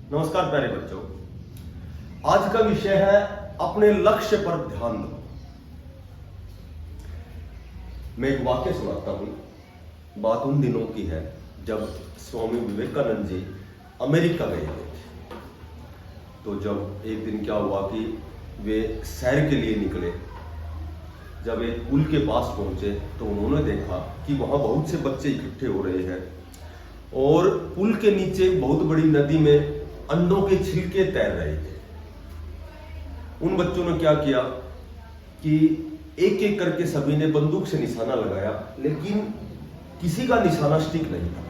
नमस्कार प्यारे बच्चों, आज का विषय है अपने लक्ष्य पर ध्यान दो। मैं एक वाक्य सुनाता हूं। बात उन दिनों की है जब स्वामी विवेकानंद जी अमेरिका गए थे। तो जब एक दिन क्या हुआ कि वे सैर के लिए निकले। जब एक पुल के पास पहुंचे तो उन्होंने देखा कि वहां बहुत से बच्चे इकट्ठे हो रहे हैं और पुल के नीचे बहुत बड़ी नदी में अंडों के छिलके तैर रहे थे। उन बच्चों ने क्या किया कि एक एक करके सभी ने बंदूक से निशाना लगाया, लेकिन किसी का निशाना स्टिक नहीं था,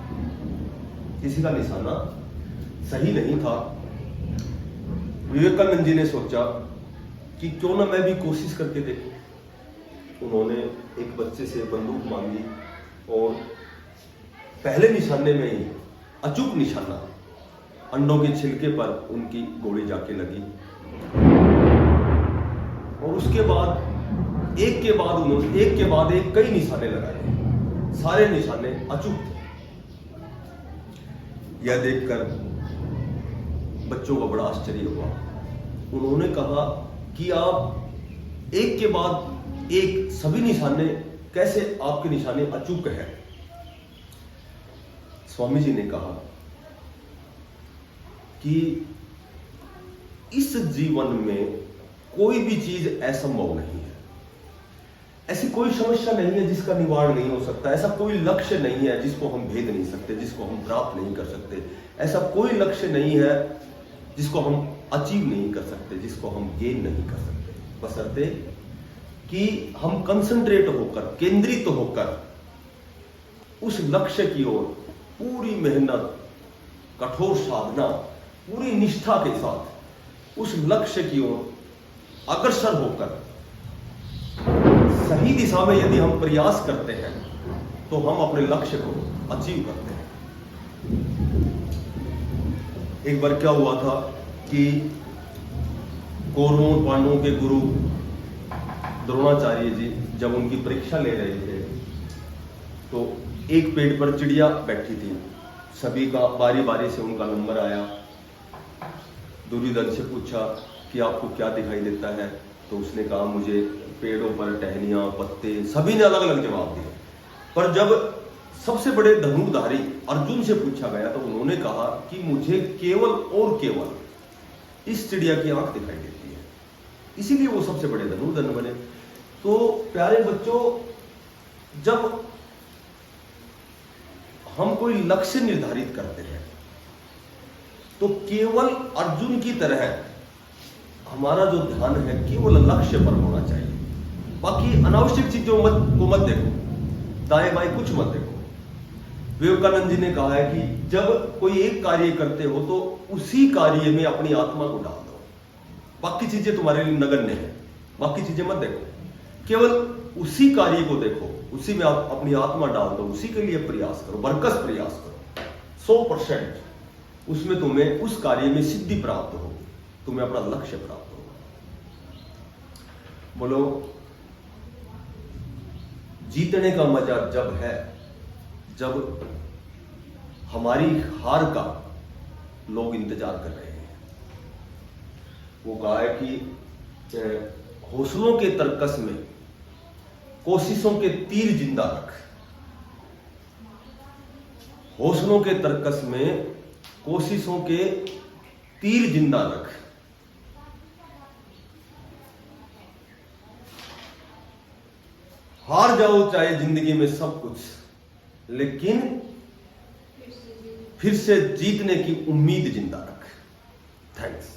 किसी का निशाना सही नहीं था। विवेकानंद जी ने सोचा कि क्यों ना मैं भी कोशिश करके देखूं। उन्होंने एक बच्चे से बंदूक मांगी और पहले निशाने में ही अचूक निशाना अंडों के छिलके पर उनकी गोली जाके लगी। और उसके बाद एक के बाद एक कई निशाने लगाए। सारे निशाने अचूक थे। यह देखकर बच्चों को बड़ा आश्चर्य हुआ। उन्होंने कहा कि आप एक के बाद एक सभी निशाने कैसे आपके निशाने अचूक हैं? स्वामी जी ने कहा कि इस जीवन में कोई भी चीज असंभव नहीं है। ऐसी कोई समस्या नहीं है जिसका निवारण नहीं हो सकता। ऐसा कोई लक्ष्य नहीं है जिसको हम भेद नहीं सकते, जिसको हम प्राप्त नहीं कर सकते। ऐसा कोई लक्ष्य नहीं है जिसको हम अचीव नहीं कर सकते, जिसको हम गेन नहीं कर सकते, बशर्ते कि हम कंसंट्रेट होकर, केंद्रित होकर उस लक्ष्य की ओर पूरी मेहनत, कठोर साधना, पूरी निष्ठा के साथ उस लक्ष्य की ओर अग्रसर होकर सही दिशा में यदि हम प्रयास करते हैं तो हम अपने लक्ष्य को अचीव करते हैं। एक बार क्या हुआ था कि कौरवों पांडवों के गुरु द्रोणाचार्य जी जब उनकी परीक्षा ले रहे थे तो एक पेड़ पर चिड़िया बैठी थी। सभी का बारी बारी से उनका नंबर आया। दुर्योधन से पूछा कि आपको क्या दिखाई देता है? तो उसने कहा मुझे पेड़ों पर टहनियां, पत्ते। सभी ने अलग अलग जवाब दिए। पर जब सबसे बड़े धनुर्धारी अर्जुन से पूछा गया तो उन्होंने कहा कि मुझे केवल और केवल इस चिड़िया की आंख दिखाई देती है। इसीलिए वो सबसे बड़े धनुर्धर बने। तो प्यारे बच्चों, जब हम कोई लक्ष्य निर्धारित करते हैं तो केवल अर्जुन की तरह हमारा जो ध्यान है केवल लक्ष्य पर होना चाहिए। बाकी अनावश्यक चीजों को मत देखो, दाएं बाएं कुछ मत देखो। विवेकानंद जी ने कहा है कि जब कोई एक कार्य करते हो तो उसी कार्य में अपनी आत्मा को डाल दो। बाकी चीजें तुम्हारे लिए नगण्य है, बाकी चीजें मत देखो, केवल उसी कार्य को देखो, उसी में आप अपनी आत्मा डाल दो, उसी के लिए प्रयास करो, बरकस प्रयास करो। 100% उसमें तुम्हें उस कार्य में सिद्धि प्राप्त हो, तुम्हें अपना लक्ष्य प्राप्त होगा। बोलो, जीतने का मजा जब है जब हमारी हार का लोग इंतजार कर रहे हैं। वो कहा है कि हौसलों के तरकस में कोशिशों के तीर जिंदा रख। हौसलों के तरकस में कोशिशों के तीर जिंदा रख। हार जाओ चाहे जिंदगी में सब कुछ, लेकिन फिर से जीतने की उम्मीद जिंदा रख। थैंक्स।